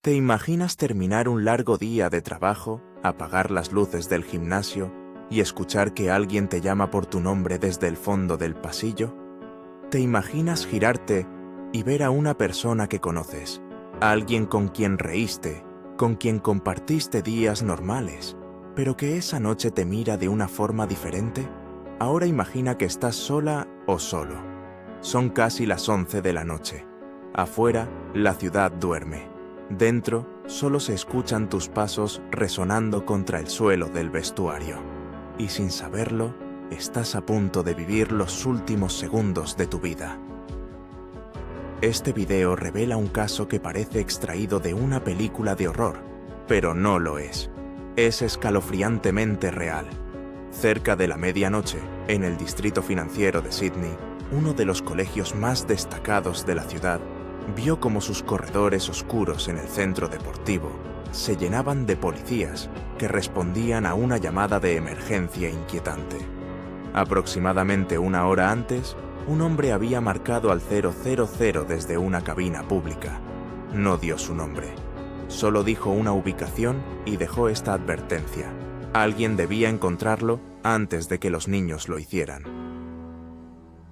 ¿Te imaginas terminar un largo día de trabajo, apagar las luces del gimnasio y escuchar que alguien te llama por tu nombre desde el fondo del pasillo? ¿Te imaginas girarte y ver a una persona que conoces, a alguien con quien reíste, con quien compartiste días normales, pero que esa noche te mira de una forma diferente? Ahora imagina que estás sola o solo. Son casi las 11 de la noche. Afuera, la ciudad duerme. Dentro, solo se escuchan tus pasos resonando contra el suelo del vestuario. Y sin saberlo, estás a punto de vivir los últimos segundos de tu vida. Este video revela un caso que parece extraído de una película de horror, pero no lo es. Es escalofriantemente real. Cerca de la medianoche, en el distrito financiero de Sydney, uno de los colegios más destacados de la ciudad, vio cómo sus corredores oscuros en el centro deportivo se llenaban de policías que respondían a una llamada de emergencia inquietante. Aproximadamente una hora antes, un hombre había marcado al 000 desde una cabina pública. No dio su nombre. Solo dijo una ubicación y dejó esta advertencia. Alguien debía encontrarlo antes de que los niños lo hicieran.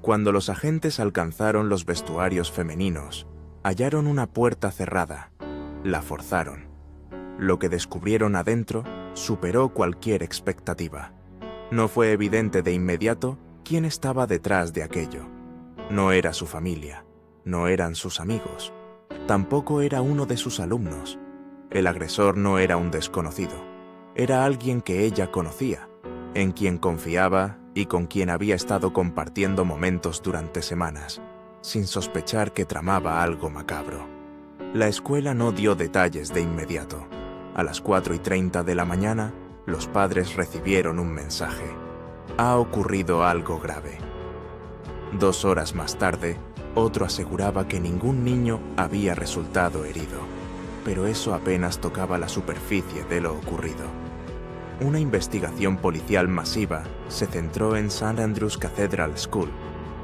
Cuando los agentes alcanzaron los vestuarios femeninos, hallaron una puerta cerrada. La forzaron. Lo que descubrieron adentro superó cualquier expectativa. No fue evidente de inmediato quién estaba detrás de aquello. No era su familia, no eran sus amigos, tampoco era uno de sus alumnos. El agresor no era un desconocido, era alguien que ella conocía, en quien confiaba y con quien había estado compartiendo momentos durante semanas, sin sospechar que tramaba algo macabro. La escuela no dio detalles de inmediato. A las 4:30 de la mañana, los padres recibieron un mensaje. Ha ocurrido algo grave. 2 horas más tarde, otro aseguraba que ningún niño había resultado herido, pero eso apenas tocaba la superficie de lo ocurrido. Una investigación policial masiva se centró en St. Andrew's Cathedral School,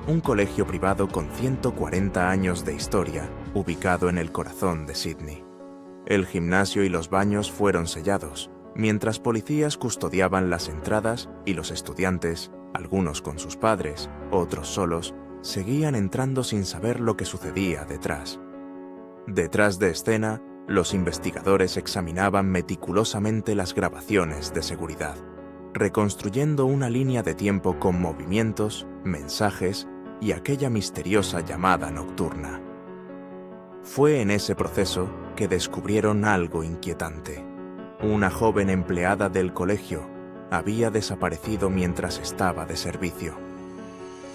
un colegio privado con 140 años de historia, ubicado en el corazón de Sydney. El gimnasio y los baños fueron sellados, mientras policías custodiaban las entradas y los estudiantes, algunos con sus padres, otros solos, seguían entrando sin saber lo que sucedía detrás. Detrás de escena, los investigadores examinaban meticulosamente las grabaciones de seguridad, reconstruyendo una línea de tiempo con movimientos, mensajes y aquella misteriosa llamada nocturna. Fue en ese proceso que descubrieron algo inquietante. Una joven empleada del colegio había desaparecido mientras estaba de servicio.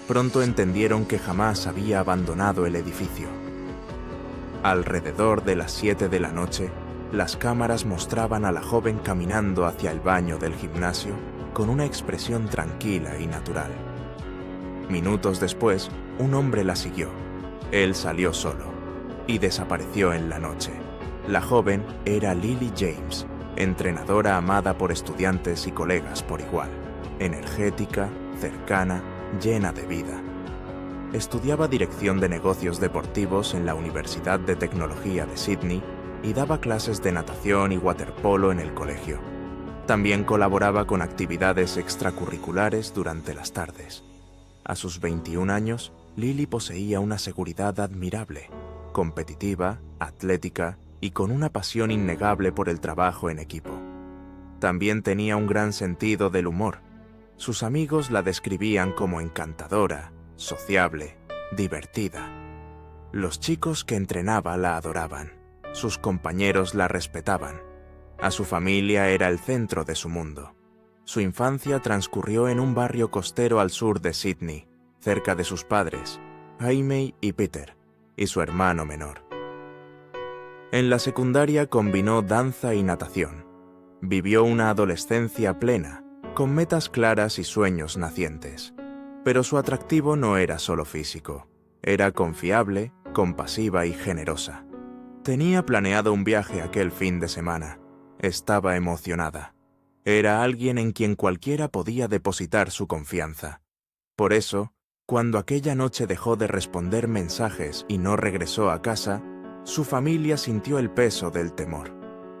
Pronto entendieron que jamás había abandonado el edificio. Alrededor de las 7 de la noche, las cámaras mostraban a la joven caminando hacia el baño del gimnasio con una expresión tranquila y natural. Minutos después, un hombre la siguió. Él salió solo y desapareció en la noche. La joven era Lily James, entrenadora amada por estudiantes y colegas por igual, energética, cercana, llena de vida. Estudiaba dirección de negocios deportivos en la Universidad de Tecnología de Sydney y daba clases de natación y waterpolo en el colegio. También colaboraba con actividades extracurriculares durante las tardes. A sus 21 años, Lily poseía una seguridad admirable, competitiva, atlética y con una pasión innegable por el trabajo en equipo. También tenía un gran sentido del humor. Sus amigos la describían como encantadora, sociable, divertida. Los chicos que entrenaba la adoraban. Sus compañeros la respetaban. A su familia era el centro de su mundo. Su infancia transcurrió en un barrio costero al sur de Sydney, cerca de sus padres, Jaime y Peter, y su hermano menor. En la secundaria combinó danza y natación. Vivió una adolescencia plena, con metas claras y sueños nacientes. Pero su atractivo no era solo físico. Era confiable, compasiva y generosa. Tenía planeado un viaje aquel fin de semana. Estaba emocionada. Era alguien en quien cualquiera podía depositar su confianza. Por eso, cuando aquella noche dejó de responder mensajes y no regresó a casa, Su familia sintió el peso del temor.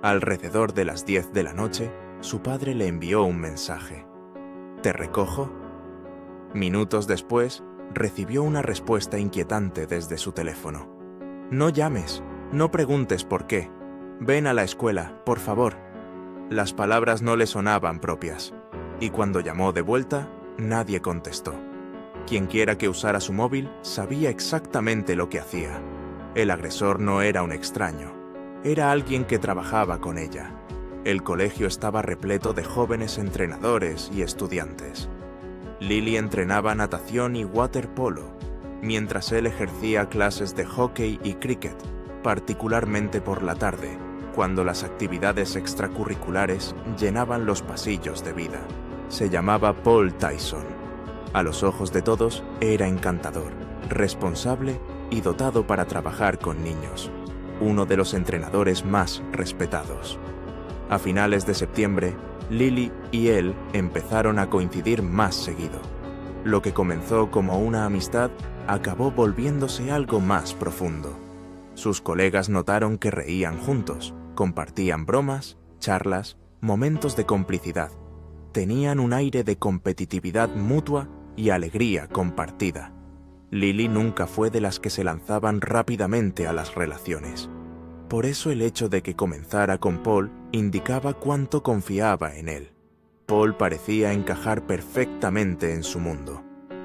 Alrededor de las 10 de la noche, su padre le envió un mensaje. ¿Te recojo? Minutos después, recibió una respuesta inquietante desde su teléfono. No llames, no preguntes por qué. Ven a la escuela, por favor. Las palabras no le sonaban propias, y cuando llamó de vuelta, nadie contestó. Quienquiera que usara su móvil sabía exactamente lo que hacía. El agresor no era un extraño, era alguien que trabajaba con ella. El colegio estaba repleto de jóvenes entrenadores y estudiantes. Lily entrenaba natación y waterpolo, mientras él ejercía clases de hockey y cricket, particularmente por la tarde, cuando las actividades extracurriculares llenaban los pasillos de vida. Se llamaba Paul Tyson. A los ojos de todos, era encantador, responsable y dotado para trabajar con niños, uno de los entrenadores más respetados. A finales de septiembre, Lily y él empezaron a coincidir más seguido. Lo que comenzó como una amistad acabó volviéndose algo más profundo. Sus colegas notaron que reían juntos, compartían bromas, charlas, momentos de complicidad. Tenían un aire de competitividad mutua y alegría compartida. Lily nunca fue de las que se lanzaban rápidamente a las relaciones. Por eso el hecho de que comenzara con Paul indicaba cuánto confiaba en él. Paul parecía encajar perfectamente en su mundo.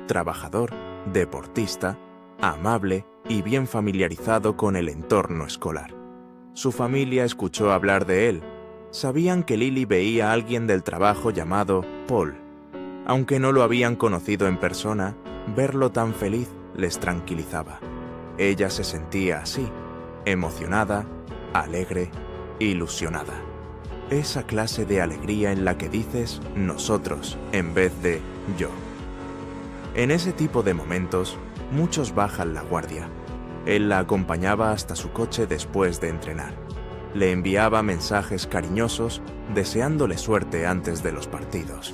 Trabajador, deportista, amable y bien familiarizado con el entorno escolar. Su familia escuchó hablar de él. Sabían que Lily veía a alguien del trabajo llamado Paul. Aunque no lo habían conocido en persona, verlo tan feliz les tranquilizaba. Ella se sentía así, emocionada, alegre, ilusionada. Esa clase de alegría en la que dices nosotros en vez de yo. En ese tipo de momentos, muchos bajan la guardia. Él la acompañaba hasta su coche después de entrenar. Le enviaba mensajes cariñosos, deseándole suerte antes de los partidos.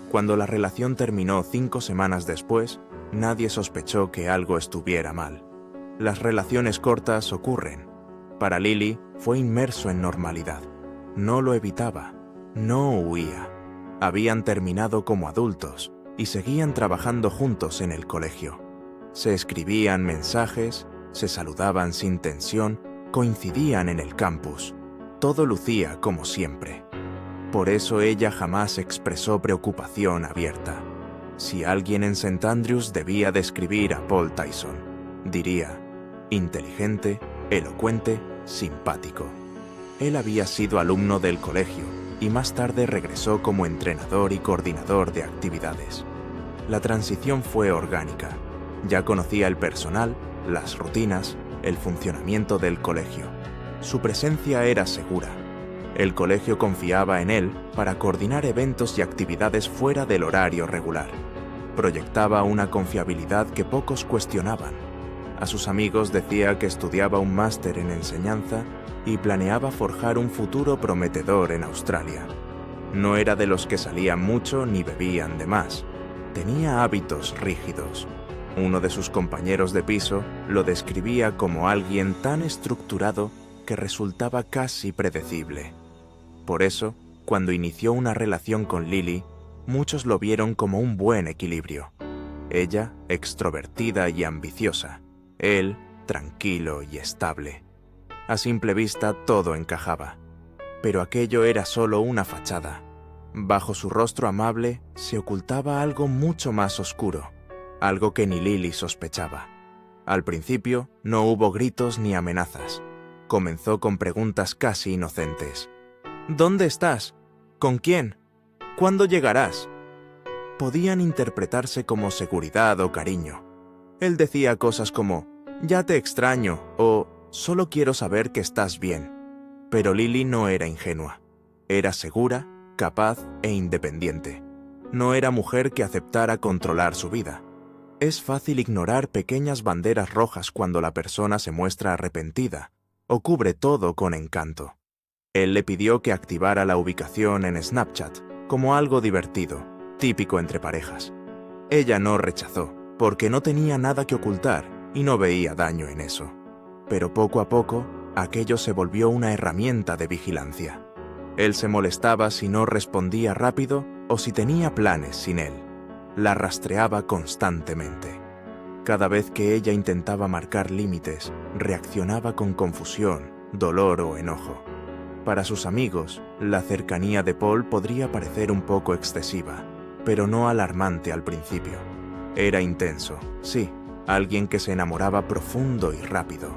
Cuando la relación terminó 5 semanas después, nadie sospechó que algo estuviera mal. Las relaciones cortas ocurren. Para Lily fue inmerso en normalidad. No lo evitaba, no huía. Habían terminado como adultos y seguían trabajando juntos en el colegio. Se escribían mensajes, se saludaban sin tensión, coincidían en el campus. Todo lucía como siempre. Por eso ella jamás expresó preocupación abierta. Si alguien en St. Andrews debía describir a Paul Tyson, diría: inteligente, elocuente, simpático. Él había sido alumno del colegio y más tarde regresó como entrenador y coordinador de actividades. La transición fue orgánica. Ya conocía el personal, las rutinas, el funcionamiento del colegio. Su presencia era segura. El colegio confiaba en él para coordinar eventos y actividades fuera del horario regular. Proyectaba una confiabilidad que pocos cuestionaban. A sus amigos decía que estudiaba un máster en enseñanza y planeaba forjar un futuro prometedor en Australia. No era de los que salían mucho ni bebían de más. Tenía hábitos rígidos. Uno de sus compañeros de piso lo describía como alguien tan estructurado que resultaba casi predecible. Por eso, cuando inició una relación con Lily, muchos lo vieron como un buen equilibrio. Ella, extrovertida y ambiciosa. Él, tranquilo y estable. A simple vista todo encajaba. Pero aquello era solo una fachada. Bajo su rostro amable se ocultaba algo mucho más oscuro, algo que ni Lily sospechaba. Al principio no hubo gritos ni amenazas. Comenzó con preguntas casi inocentes. ¿Dónde estás? ¿Con quién? ¿Cuándo llegarás? Podían interpretarse como seguridad o cariño. Él decía cosas como: ya te extraño o solo quiero saber que estás bien. Pero Lily no era ingenua. Era segura, capaz e independiente. No era mujer que aceptara controlar su vida. Es fácil ignorar pequeñas banderas rojas cuando la persona se muestra arrepentida o cubre todo con encanto. Él le pidió que activara la ubicación en Snapchat como algo divertido, típico entre parejas. Ella no rechazó, porque no tenía nada que ocultar y no veía daño en eso. pero poco a poco aquello se volvió una herramienta de vigilancia. Él se molestaba si no respondía rápido o si tenía planes sin él. La rastreaba constantemente. Cada vez que ella intentaba marcar límites, reaccionaba con confusión, dolor o enojo. Para sus amigos, la cercanía de Paul podría parecer un poco excesiva, pero no alarmante al principio. Era intenso, sí, alguien que se enamoraba profundo y rápido.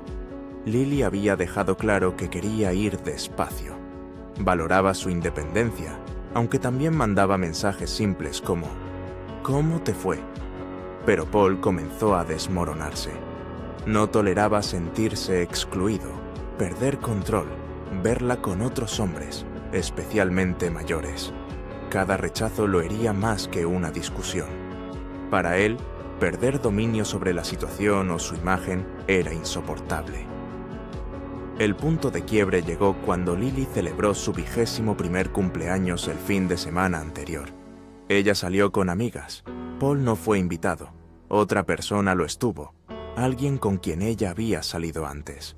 Lily había dejado claro que quería ir despacio. Valoraba su independencia, aunque también mandaba mensajes simples como «¿Cómo te fue?». Pero Paul comenzó a desmoronarse. No toleraba sentirse excluido, perder control, verla con otros hombres, especialmente mayores. Cada rechazo lo hería más que una discusión. Para él, perder dominio sobre la situación o su imagen era insoportable. El punto de quiebre llegó cuando Lily celebró su 21º cumpleaños el fin de semana anterior. Ella salió con amigas. Paul no fue invitado. Otra persona lo estuvo, alguien con quien ella había salido antes.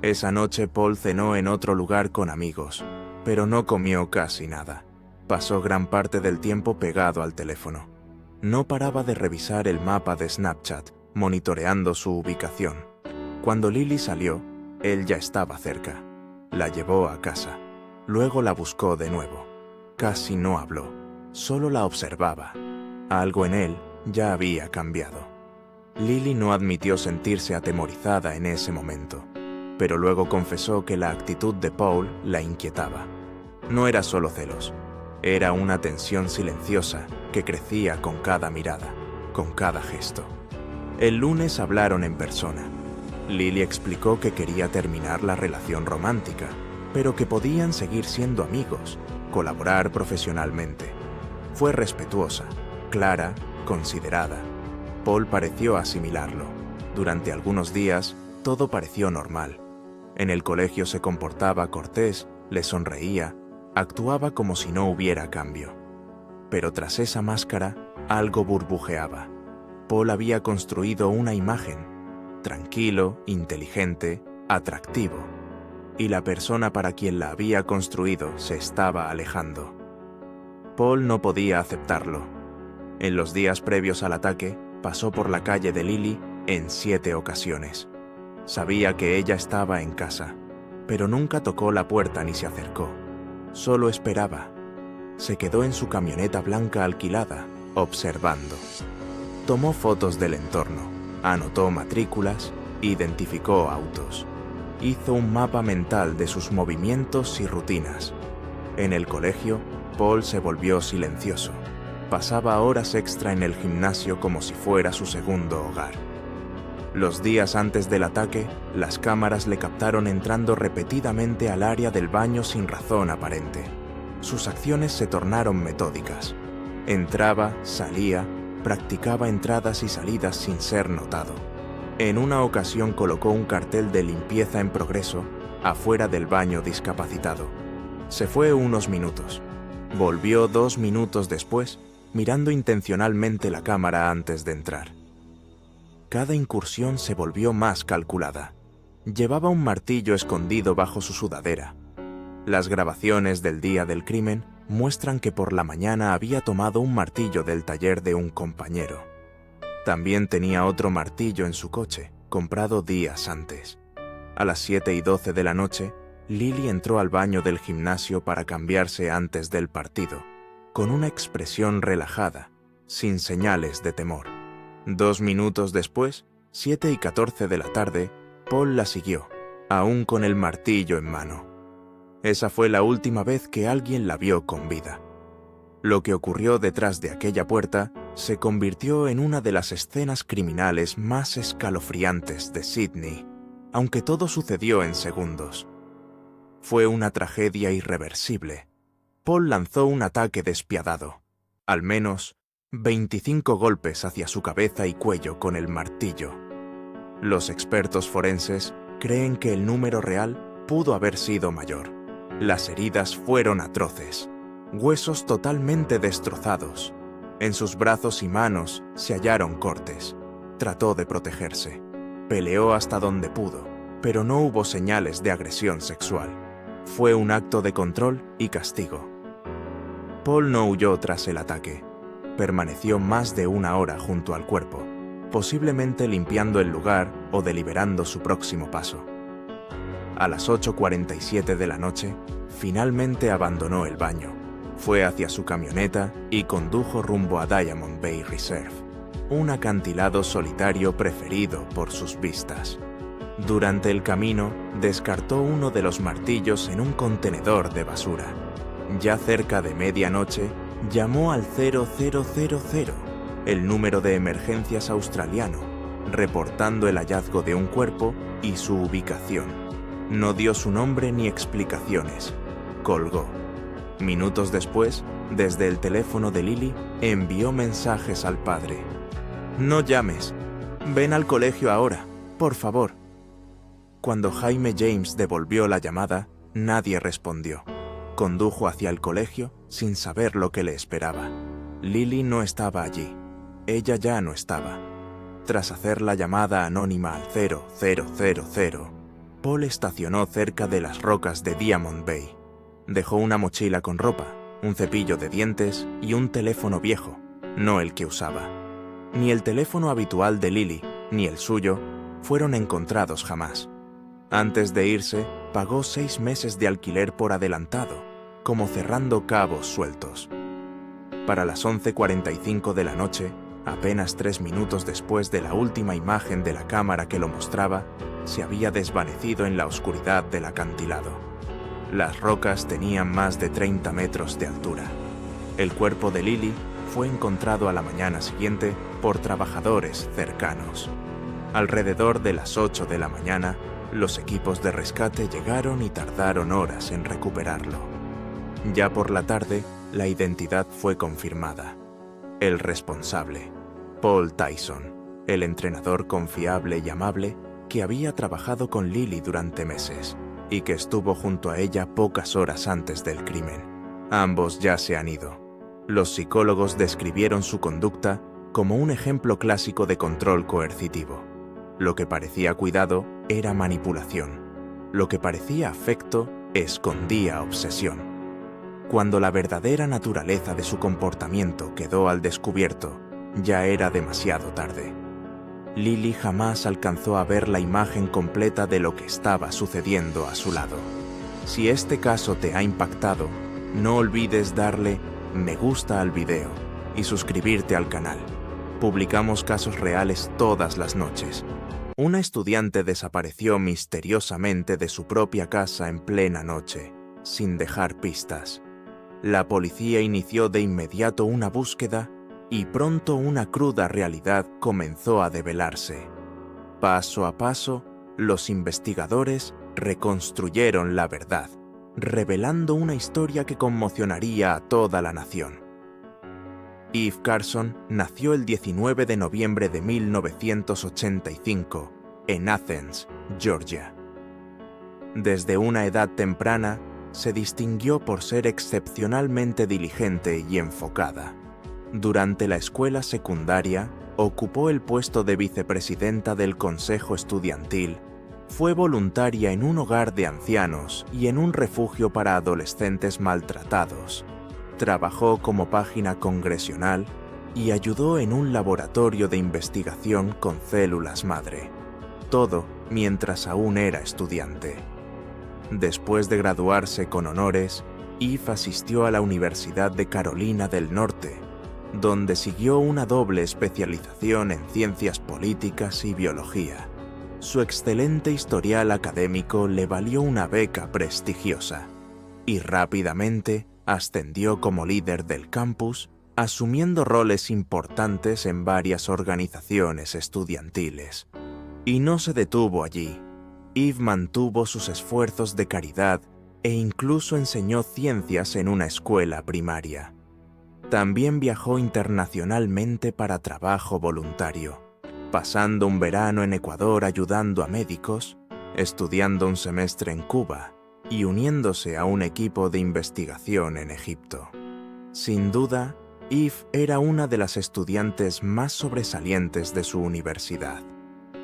Esa noche Paul cenó en otro lugar con amigos, pero no comió casi nada. Pasó gran parte del tiempo pegado al teléfono. No paraba de revisar el mapa de Snapchat, monitoreando su ubicación. Cuando Lily salió, él ya estaba cerca. La llevó a casa. Luego la buscó de nuevo. Casi no habló, solo la observaba. Algo en él ya había cambiado. Lily no admitió sentirse atemorizada en ese momento, pero luego confesó que la actitud de Paul la inquietaba. No era solo celos, era una tensión silenciosa que crecía con cada mirada, con cada gesto. El lunes hablaron en persona. Lily explicó que quería terminar la relación romántica, pero que podían seguir siendo amigos, colaborar profesionalmente. Fue respetuosa, clara, considerada. Paul pareció asimilarlo. Durante algunos días, todo pareció normal. En el colegio se comportaba cortés, le sonreía, actuaba como si no hubiera cambio. Pero tras esa máscara, algo burbujeaba. Paul había construido una imagen, tranquilo, inteligente, atractivo, y la persona para quien la había construido se estaba alejando. Paul no podía aceptarlo. En los días previos al ataque, pasó por la calle de Lily en 7 ocasiones. Sabía que ella estaba en casa, pero nunca tocó la puerta ni se acercó. Solo esperaba. Se quedó en su camioneta blanca alquilada, observando. Tomó fotos del entorno, anotó matrículas, identificó autos. Hizo un mapa mental de sus movimientos y rutinas. En el colegio, Paul se volvió silencioso. Pasaba horas extra en el gimnasio como si fuera su segundo hogar. Los días antes del ataque, las cámaras le captaron entrando repetidamente al área del baño sin razón aparente. Sus acciones se tornaron metódicas. Entraba, salía, practicaba entradas y salidas sin ser notado. En una ocasión colocó un cartel de limpieza en progreso afuera del baño discapacitado. Se fue unos minutos. Volvió 2 minutos después, mirando intencionalmente la cámara antes de entrar. Cada incursión se volvió más calculada. Llevaba un martillo escondido bajo su sudadera. Las grabaciones del día del crimen muestran que por la mañana había tomado un martillo del taller de un compañero. También tenía otro martillo en su coche, comprado días antes. A las 7:12 de la noche, Lily entró al baño del gimnasio para cambiarse antes del partido, con una expresión relajada, sin señales de temor. 2 minutos después, 7:14 de la tarde, Paul la siguió, aún con el martillo en mano. Esa fue la última vez que alguien la vio con vida. Lo que ocurrió detrás de aquella puerta se convirtió en una de las escenas criminales más escalofriantes de Sydney, aunque todo sucedió en segundos. Fue una tragedia irreversible. Paul lanzó un ataque despiadado, al menos 25 golpes hacia su cabeza y cuello con el martillo. Los expertos forenses creen que el número real pudo haber sido mayor. Las heridas fueron atroces, huesos totalmente destrozados. En sus brazos y manos se hallaron cortes. Trató de protegerse. Peleó hasta donde pudo, pero no hubo señales de agresión sexual. Fue un acto de control y castigo. Paul no huyó tras el ataque. Permaneció más de 1 hora junto al cuerpo, posiblemente limpiando el lugar o deliberando su próximo paso. A las 8:47 de la noche, finalmente abandonó el baño, fue hacia su camioneta y condujo rumbo a Diamond Bay Reserve, un acantilado solitario preferido por sus vistas. Durante el camino, descartó uno de los martillos en un contenedor de basura. Ya cerca de medianoche, llamó al 0000, el número de emergencias australiano, reportando el hallazgo de un cuerpo y su ubicación. No dio su nombre ni explicaciones. Colgó. Minutos después, desde el teléfono de Lily, envió mensajes al padre. «No llames. Ven al colegio ahora, por favor». Cuando Jaime James devolvió la llamada, nadie respondió. Condujo hacia el colegio sin saber lo que le esperaba. Lily no estaba allí. Ella ya no estaba. Tras hacer la llamada anónima al 0000, Paul estacionó cerca de las rocas de Diamond Bay. Dejó una mochila con ropa, un cepillo de dientes y un teléfono viejo, no el que usaba. Ni el teléfono habitual de Lily, ni el suyo, fueron encontrados jamás. Antes de irse, pagó 6 meses de alquiler por adelantado, como cerrando cabos sueltos. Para las 11:45 de la noche, apenas 3 minutos después de la última imagen de la cámara que lo mostraba, se había desvanecido en la oscuridad del acantilado. Las rocas tenían más de 30 metros de altura. El cuerpo de Lily fue encontrado a la mañana siguiente por trabajadores cercanos. Alrededor de las 8 de la mañana, los equipos de rescate llegaron y tardaron horas en recuperarlo. Ya por la tarde, la identidad fue confirmada. El responsable, Paul Tyson, el entrenador confiable y amable que había trabajado con Lily durante meses y que estuvo junto a ella pocas horas antes del crimen. Ambos ya se han ido. Los psicólogos describieron su conducta como un ejemplo clásico de control coercitivo. Lo que parecía cuidado era manipulación. Lo que parecía afecto escondía obsesión. Cuando la verdadera naturaleza de su comportamiento quedó al descubierto, ya era demasiado tarde. Lily jamás alcanzó a ver la imagen completa de lo que estaba sucediendo a su lado. Si este caso te ha impactado, no olvides darle me gusta al video y suscribirte al canal. Publicamos casos reales todas las noches. Una estudiante desapareció misteriosamente de su propia casa en plena noche, sin dejar pistas. La policía inició de inmediato una búsqueda y pronto una cruda realidad comenzó a develarse. Paso a paso, los investigadores reconstruyeron la verdad, revelando una historia que conmocionaría a toda la nación. Eve Carson nació el 19 de noviembre de 1985 en Athens, Georgia. Desde una edad temprana, se distinguió por ser excepcionalmente diligente y enfocada. Durante la escuela secundaria, ocupó el puesto de vicepresidenta del Consejo Estudiantil, fue voluntaria en un hogar de ancianos y en un refugio para adolescentes maltratados. Trabajó como página congresional y ayudó en un laboratorio de investigación con células madre. Todo mientras aún era estudiante. Después de graduarse con honores, Eve asistió a la Universidad de Carolina del Norte, donde siguió una doble especialización en ciencias políticas y biología. Su excelente historial académico le valió una beca prestigiosa y rápidamente ascendió como líder del campus, asumiendo roles importantes en varias organizaciones estudiantiles. Y no se detuvo allí. Eve mantuvo sus esfuerzos de caridad e incluso enseñó ciencias en una escuela primaria. También viajó internacionalmente para trabajo voluntario, pasando un verano en Ecuador ayudando a médicos, estudiando un semestre en Cuba y uniéndose a un equipo de investigación en Egipto. Sin duda, Eve era una de las estudiantes más sobresalientes de su universidad.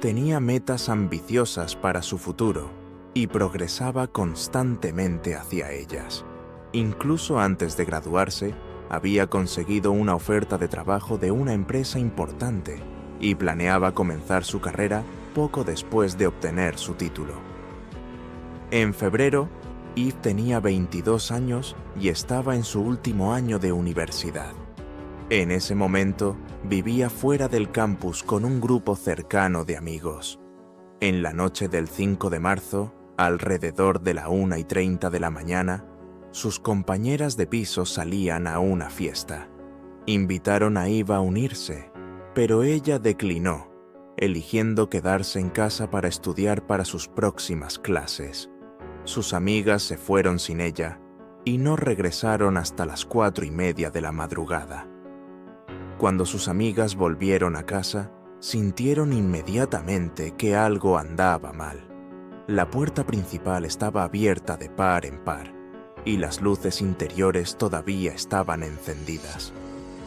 tenía metas ambiciosas para su futuro y progresaba constantemente hacia ellas. Incluso antes de graduarse, había conseguido una oferta de trabajo de una empresa importante y planeaba comenzar su carrera poco después de obtener su título. En febrero, Eve tenía 22 años y estaba en su último año de universidad. En ese momento, vivía fuera del campus con un grupo cercano de amigos. En la noche del 5 de marzo, alrededor de la 1:30 de la mañana, sus compañeras de piso salían a una fiesta. Invitaron a Eve a unirse, pero ella declinó, eligiendo quedarse en casa para estudiar para sus próximas clases. Sus amigas se fueron sin ella y no regresaron hasta las 4:30 de la madrugada. Cuando sus amigas volvieron a casa, sintieron inmediatamente que algo andaba mal. La puerta principal estaba abierta de par en par y las luces interiores todavía estaban encendidas.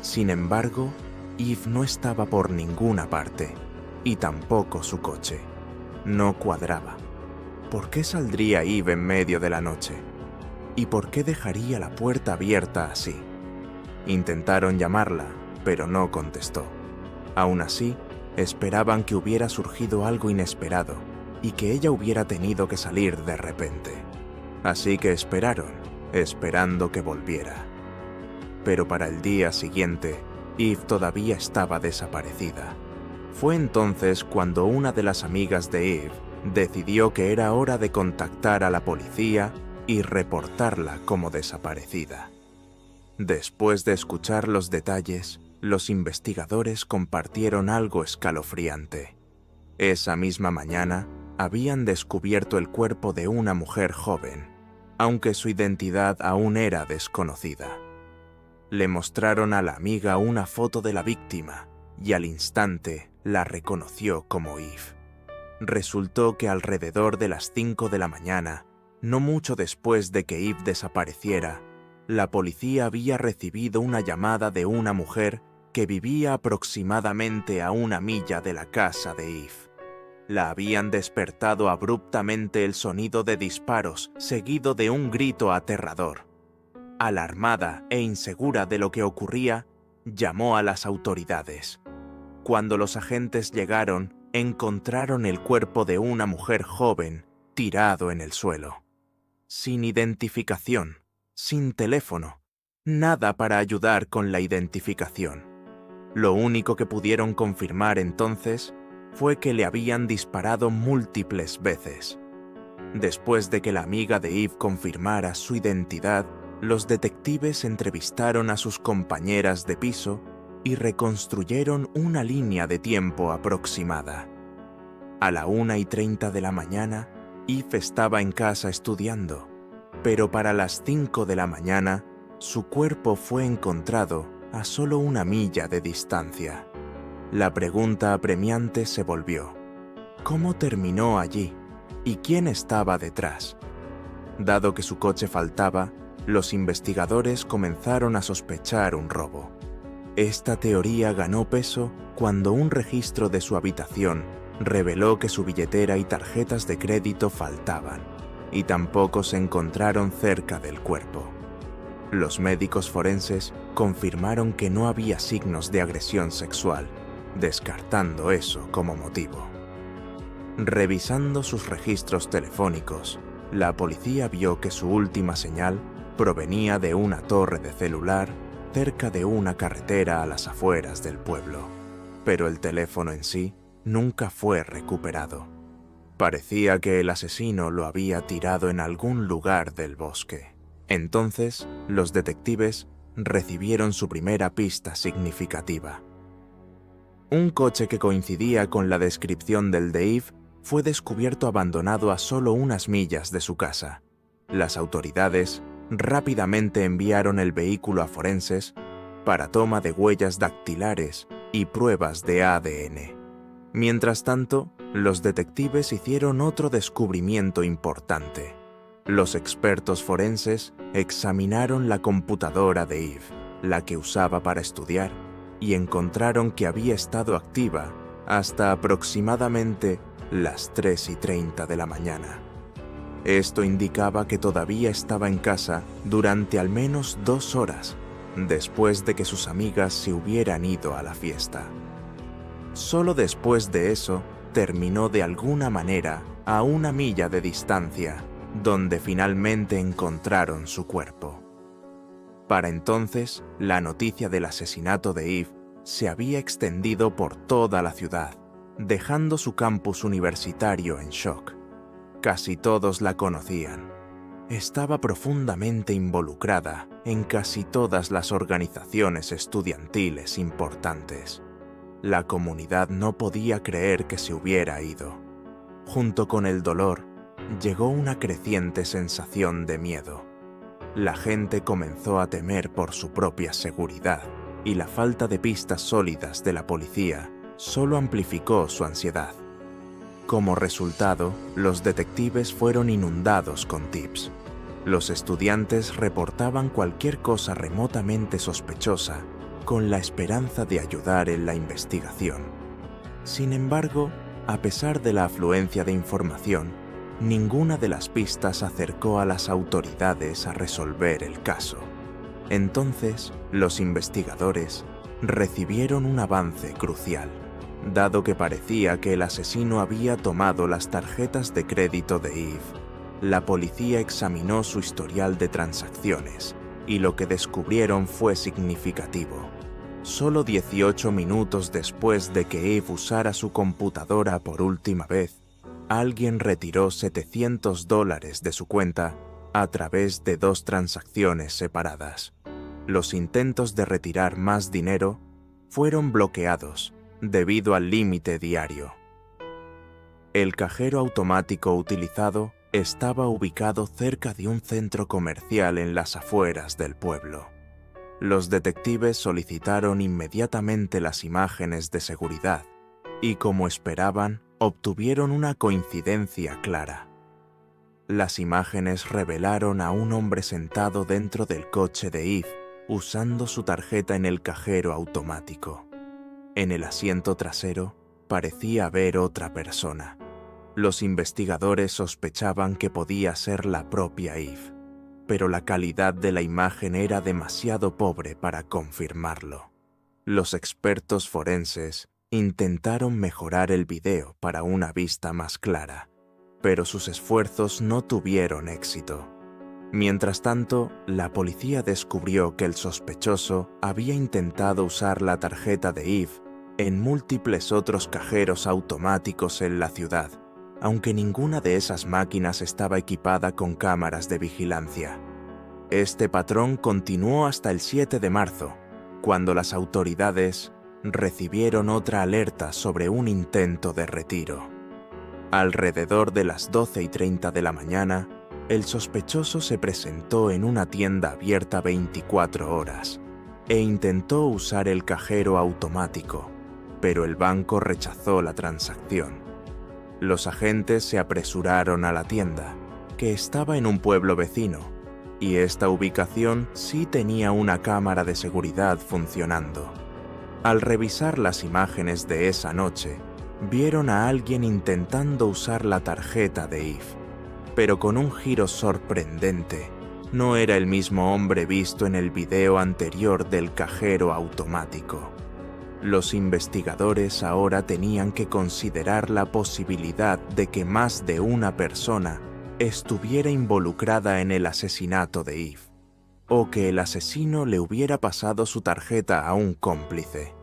Sin embargo, Eve no estaba por ninguna parte y tampoco su coche. No cuadraba. ¿Por qué saldría Eve en medio de la noche? ¿Y por qué dejaría la puerta abierta así? Intentaron llamarla, pero no contestó. Aún así, esperaban que hubiera surgido algo inesperado y que ella hubiera tenido que salir de repente. Así que esperaron, esperando que volviera. Pero para el día siguiente, Eve todavía estaba desaparecida. Fue entonces cuando una de las amigas de Eve decidió que era hora de contactar a la policía y reportarla como desaparecida. Después de escuchar los detalles, los investigadores compartieron algo escalofriante. Esa misma mañana, habían descubierto el cuerpo de una mujer joven, aunque su identidad aún era desconocida. Le mostraron a la amiga una foto de la víctima y al instante la reconoció como Eve. Resultó que alrededor de las 5 de la mañana, no mucho después de que Eve desapareciera, la policía había recibido una llamada de una mujer que vivía aproximadamente a 1 milla de la casa de Eve. La habían despertado abruptamente el sonido de disparos, seguido de un grito aterrador. Alarmada e insegura de lo que ocurría, llamó a las autoridades. Cuando los agentes llegaron, encontraron el cuerpo de una mujer joven tirado en el suelo. Sin identificación, sin teléfono, nada para ayudar con la identificación. Lo único que pudieron confirmar entonces fue que le habían disparado múltiples veces. Después de que la amiga de Eve confirmara su identidad, los detectives entrevistaron a sus compañeras de piso y reconstruyeron una línea de tiempo aproximada. A la 1:30 de la mañana, Eve estaba en casa estudiando, pero para las 5 de la mañana, su cuerpo fue encontrado a solo 1 milla de distancia. La pregunta apremiante se volvió: ¿cómo terminó allí? ¿Y quién estaba detrás? Dado que su coche faltaba, los investigadores comenzaron a sospechar un robo. Esta teoría ganó peso cuando un registro de su habitación reveló que su billetera y tarjetas de crédito faltaban, y tampoco se encontraron cerca del cuerpo. Los médicos forenses confirmaron que no había signos de agresión sexual, descartando eso como motivo. Revisando sus registros telefónicos, la policía vio que su última señal provenía de una torre de celular cerca de una carretera a las afueras del pueblo, pero el teléfono en sí nunca fue recuperado. Parecía que el asesino lo había tirado en algún lugar del bosque. Entonces, los detectives recibieron su primera pista significativa. Un coche que coincidía con la descripción del de Eve fue descubierto abandonado a solo unas millas de su casa. Las autoridades rápidamente enviaron el vehículo a forenses para toma de huellas dactilares y pruebas de ADN. Mientras tanto, los detectives hicieron otro descubrimiento importante. Los expertos forenses examinaron la computadora de Eve, la que usaba para estudiar, y encontraron que había estado activa hasta aproximadamente las 3:30 de la mañana. Esto indicaba que todavía estaba en casa durante al menos 2 horas después de que sus amigas se hubieran ido a la fiesta. Solo después de eso terminó de alguna manera a 1 milla de distancia, donde finalmente encontraron su cuerpo. Para entonces, la noticia del asesinato de Eve se había extendido por toda la ciudad, dejando su campus universitario en shock. Casi todos la conocían. Estaba profundamente involucrada en casi todas las organizaciones estudiantiles importantes. La comunidad no podía creer que se hubiera ido. Junto con el dolor, llegó una creciente sensación de miedo. La gente comenzó a temer por su propia seguridad, y la falta de pistas sólidas de la policía solo amplificó su ansiedad. Como resultado, los detectives fueron inundados con tips. Los estudiantes reportaban cualquier cosa remotamente sospechosa con la esperanza de ayudar en la investigación. Sin embargo, a pesar de la afluencia de información, ninguna de las pistas acercó a las autoridades a resolver el caso. Entonces, los investigadores recibieron un avance crucial. Dado que parecía que el asesino había tomado las tarjetas de crédito de Eve, la policía examinó su historial de transacciones y lo que descubrieron fue significativo. Solo 18 minutos después de que Eve usara su computadora por última vez, alguien retiró $700 de su cuenta a través de 2 transacciones separadas. Los intentos de retirar más dinero fueron bloqueados debido al límite diario. El cajero automático utilizado estaba ubicado cerca de un centro comercial en las afueras del pueblo. Los detectives solicitaron inmediatamente las imágenes de seguridad y, como esperaban, obtuvieron una coincidencia clara. Las imágenes revelaron a un hombre sentado dentro del coche de Eve, usando su tarjeta en el cajero automático. En el asiento trasero parecía haber otra persona. Los investigadores sospechaban que podía ser la propia Eve, pero la calidad de la imagen era demasiado pobre para confirmarlo. Los expertos forenses intentaron mejorar el video para una vista más clara, pero sus esfuerzos no tuvieron éxito. Mientras tanto, la policía descubrió que el sospechoso había intentado usar la tarjeta de Eve en múltiples otros cajeros automáticos en la ciudad, aunque ninguna de esas máquinas estaba equipada con cámaras de vigilancia. Este patrón continuó hasta el 7 de marzo, cuando las autoridades recibieron otra alerta sobre un intento de retiro. Alrededor de las 12:30 de la mañana, el sospechoso se presentó en una tienda abierta 24 horas e intentó usar el cajero automático, pero el banco rechazó la transacción. Los agentes se apresuraron a la tienda, que estaba en un pueblo vecino, y esta ubicación sí tenía una cámara de seguridad funcionando. Al revisar las imágenes de esa noche, vieron a alguien intentando usar la tarjeta de Eve, pero con un giro sorprendente. No era el mismo hombre visto en el video anterior del cajero automático. Los investigadores ahora tenían que considerar la posibilidad de que más de una persona estuviera involucrada en el asesinato de Eve, o que el asesino le hubiera pasado su tarjeta a un cómplice.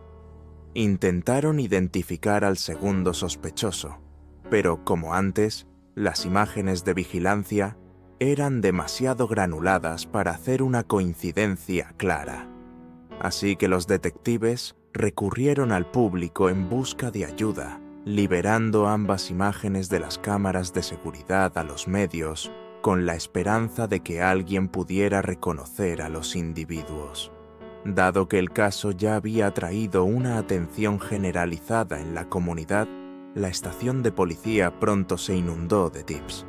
Intentaron identificar al segundo sospechoso, pero como antes, las imágenes de vigilancia eran demasiado granuladas para hacer una coincidencia clara. Así que los detectives recurrieron al público en busca de ayuda, liberando ambas imágenes de las cámaras de seguridad a los medios, con la esperanza de que alguien pudiera reconocer a los individuos. Dado que el caso ya había atraído una atención generalizada en la comunidad, la estación de policía pronto se inundó de tips.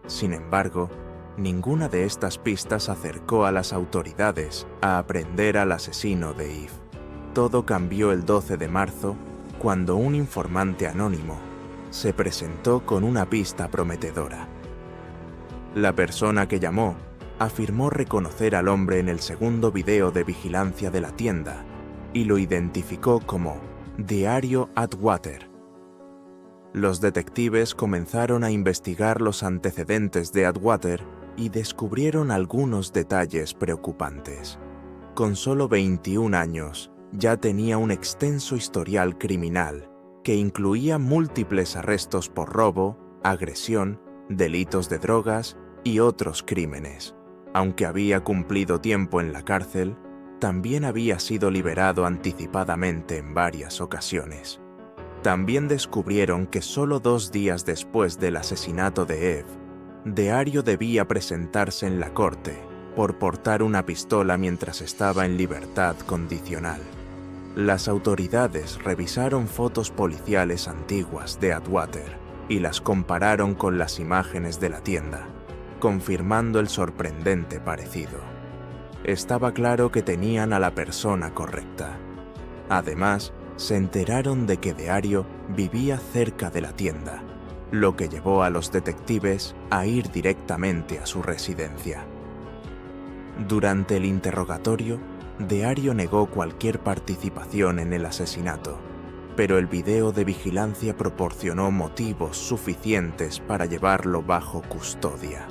Sin embargo, ninguna de estas pistas acercó a las autoridades a aprender al asesino de Eve. Todo cambió el 12 de marzo, cuando un informante anónimo se presentó con una pista prometedora. La persona que llamó afirmó reconocer al hombre en el segundo video de vigilancia de la tienda y lo identificó como Diario Atwater. Los detectives comenzaron a investigar los antecedentes de Atwater y descubrieron algunos detalles preocupantes. Con solo 21 años, ya tenía un extenso historial criminal que incluía múltiples arrestos por robo, agresión, delitos de drogas y otros crímenes. Aunque había cumplido tiempo en la cárcel, también había sido liberado anticipadamente en varias ocasiones. También descubrieron que solo 2 días después del asesinato de Eve, Diario debía presentarse en la corte por portar una pistola mientras estaba en libertad condicional. Las autoridades revisaron fotos policiales antiguas de Atwater y las compararon con las imágenes de la tienda, confirmando el sorprendente parecido. Estaba claro que tenían a la persona correcta. Además, se enteraron de que Diario vivía cerca de la tienda, lo que llevó a los detectives a ir directamente a su residencia. Durante el interrogatorio, Diario negó cualquier participación en el asesinato, pero el video de vigilancia proporcionó motivos suficientes para llevarlo bajo custodia.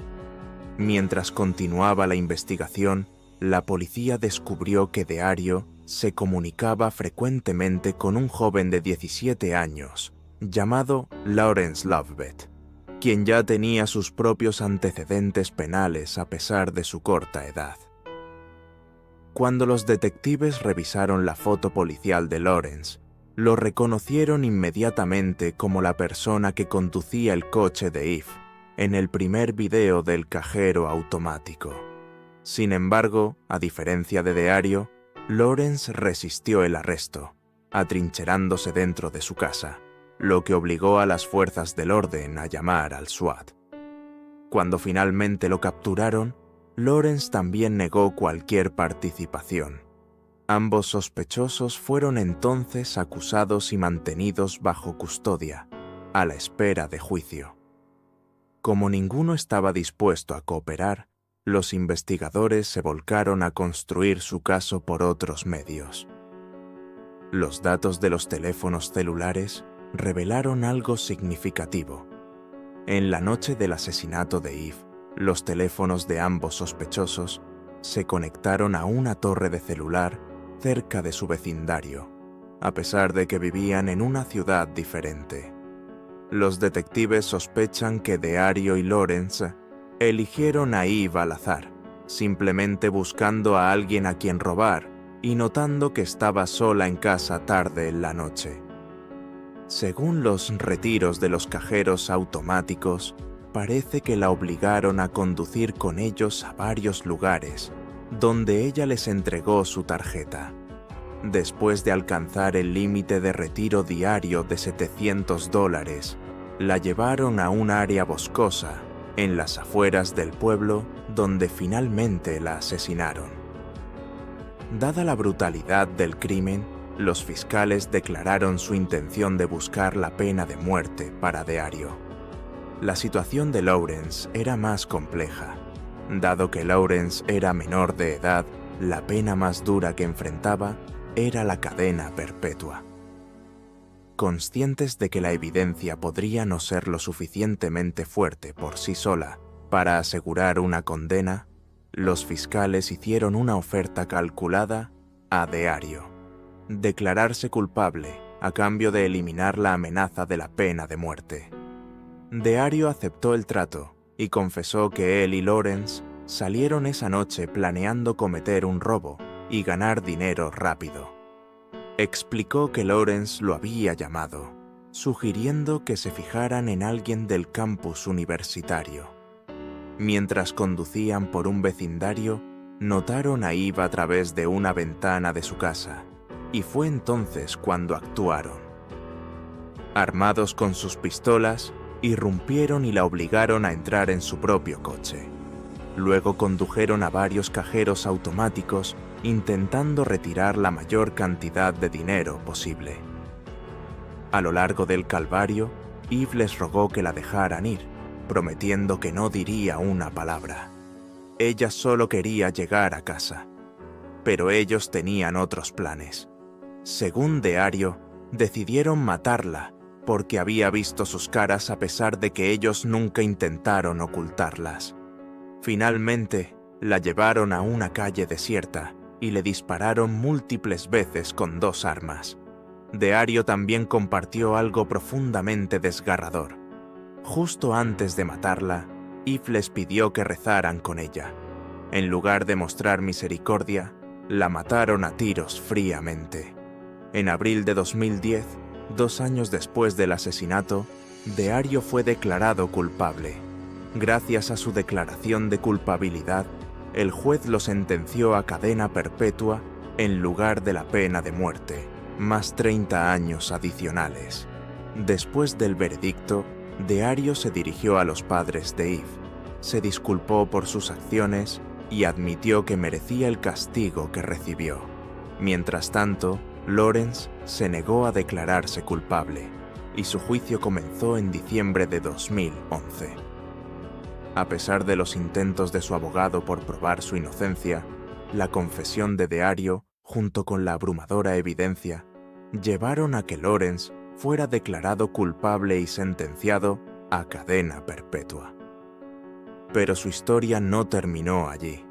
Mientras continuaba la investigación, la policía descubrió que Diario se comunicaba frecuentemente con un joven de 17 años llamado Lawrence Lovett, quien ya tenía sus propios antecedentes penales a pesar de su corta edad. Cuando los detectives revisaron la foto policial de Lawrence, lo reconocieron inmediatamente como la persona que conducía el coche de Eve en el primer video del cajero automático. Sin embargo, a diferencia de Diario, Lawrence resistió el arresto, atrincherándose dentro de su casa, lo que obligó a las fuerzas del orden a llamar al SWAT. Cuando finalmente lo capturaron, Lawrence también negó cualquier participación. Ambos sospechosos fueron entonces acusados y mantenidos bajo custodia, a la espera de juicio. Como ninguno estaba dispuesto a cooperar, los investigadores se volcaron a construir su caso por otros medios. Los datos de los teléfonos celulares revelaron algo significativo. En la noche del asesinato de Eve, los teléfonos de ambos sospechosos se conectaron a una torre de celular cerca de su vecindario, a pesar de que vivían en una ciudad diferente. Los detectives sospechan que Diario y Lawrence eligieron a Eve al azar, simplemente buscando a alguien a quien robar y notando que estaba sola en casa tarde en la noche. Según los retiros de los cajeros automáticos, parece que la obligaron a conducir con ellos a varios lugares, donde ella les entregó su tarjeta. Después de alcanzar el límite de retiro diario de $700, la llevaron a un área boscosa, en las afueras del pueblo, donde finalmente la asesinaron. Dada la brutalidad del crimen, los fiscales declararon su intención de buscar la pena de muerte para Diario. La situación de Lawrence era más compleja. Dado que Lawrence era menor de edad, la pena más dura que enfrentaba era la cadena perpetua. Conscientes de que la evidencia podría no ser lo suficientemente fuerte por sí sola para asegurar una condena, los fiscales hicieron una oferta calculada a Diario: declararse culpable a cambio de eliminar la amenaza de la pena de muerte. Diario aceptó el trato y confesó que él y Lawrence salieron esa noche planeando cometer un robo y ganar dinero rápido. Explicó que Lawrence lo había llamado, sugiriendo que se fijaran en alguien del campus universitario. Mientras conducían por un vecindario, notaron a Eve a través de una ventana de su casa, y fue entonces cuando actuaron. Armados con sus pistolas, irrumpieron y la obligaron a entrar en su propio coche. Luego condujeron a varios cajeros automáticos intentando retirar la mayor cantidad de dinero posible. A lo largo del calvario, Eve les rogó que la dejaran ir, prometiendo que no diría una palabra. Ella solo quería llegar a casa. Pero ellos tenían otros planes. Según Deario, decidieron matarla porque había visto sus caras a pesar de que ellos nunca intentaron ocultarlas. Finalmente, la llevaron a una calle desierta y le dispararon múltiples veces con 2 armas. Deario también compartió algo profundamente desgarrador. Justo antes de matarla, Eve les pidió que rezaran con ella. En lugar de mostrar misericordia, la mataron a tiros fríamente. En abril de 2010, 2 años después del asesinato, Deario fue declarado culpable. Gracias a su declaración de culpabilidad, el juez lo sentenció a cadena perpetua en lugar de la pena de muerte, más 30 años adicionales. Después del veredicto, Deario se dirigió a los padres de Eve, se disculpó por sus acciones y admitió que merecía el castigo que recibió. Mientras tanto, Lawrence se negó a declararse culpable y su juicio comenzó en diciembre de 2011. A pesar de los intentos de su abogado por probar su inocencia, la confesión de Deario, junto con la abrumadora evidencia, llevaron a que Lawrence fuera declarado culpable y sentenciado a cadena perpetua. Pero su historia no terminó allí.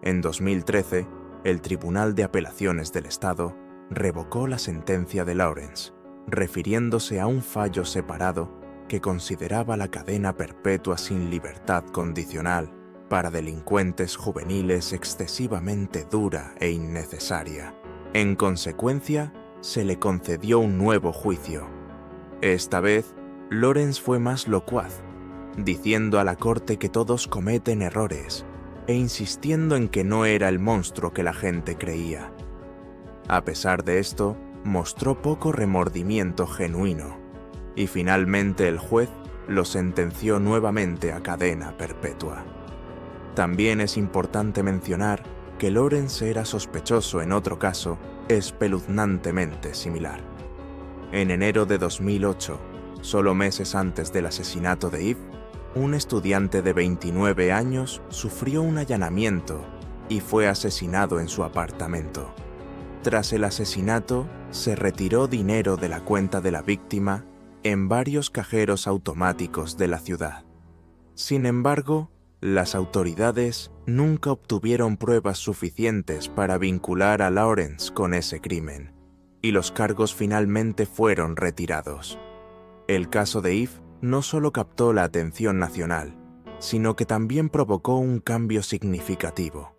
En 2013, el Tribunal de Apelaciones del Estado revocó la sentencia de Lawrence, refiriéndose a un fallo separado que consideraba la cadena perpetua sin libertad condicional para delincuentes juveniles excesivamente dura e innecesaria. En consecuencia, se le concedió un nuevo juicio. Esta vez, Lawrence fue más locuaz, diciendo a la corte que todos cometen errores e insistiendo en que no era el monstruo que la gente creía. A pesar de esto, mostró poco remordimiento genuino, y finalmente el juez lo sentenció nuevamente a cadena perpetua. También es importante mencionar que Lawrence era sospechoso en otro caso espeluznantemente similar. En enero de 2008, solo meses antes del asesinato de Eve, un estudiante de 29 años sufrió un allanamiento y fue asesinado en su apartamento. Tras el asesinato, se retiró dinero de la cuenta de la víctima en varios cajeros automáticos de la ciudad. Sin embargo, las autoridades nunca obtuvieron pruebas suficientes para vincular a Lawrence con ese crimen, y los cargos finalmente fueron retirados. El caso de Eve no solo captó la atención nacional, sino que también provocó un cambio significativo.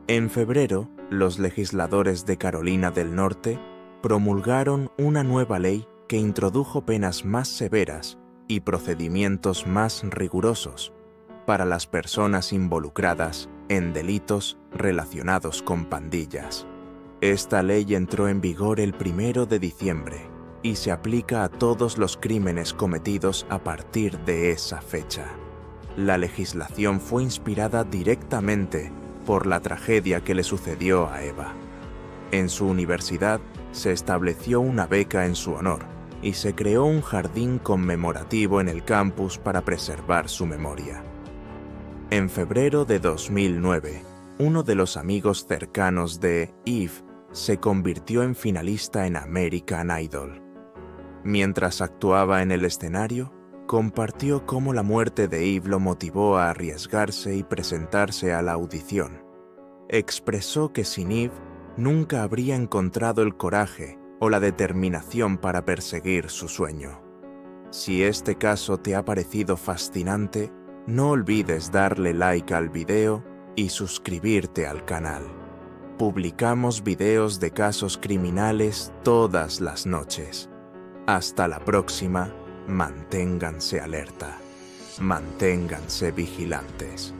En febrero, los legisladores de Carolina del Norte promulgaron una nueva ley que introdujo penas más severas y procedimientos más rigurosos para las personas involucradas en delitos relacionados con pandillas. Esta ley entró en vigor el 1 de diciembre y se aplica a todos los crímenes cometidos a partir de esa fecha. La legislación fue inspirada directamente por la tragedia que le sucedió a Eva. En su universidad se estableció una beca en su honor y se creó un jardín conmemorativo en el campus para preservar su memoria. En febrero de 2009, uno de los amigos cercanos de Eve se convirtió en finalista en American Idol. Mientras actuaba en el escenario, compartió cómo la muerte de Eve lo motivó a arriesgarse y presentarse a la audición. Expresó que sin Eve nunca habría encontrado el coraje o la determinación para perseguir su sueño. Si este caso te ha parecido fascinante, no olvides darle like al video y suscribirte al canal. Publicamos videos de casos criminales todas las noches. Hasta la próxima, manténganse alerta, manténganse vigilantes.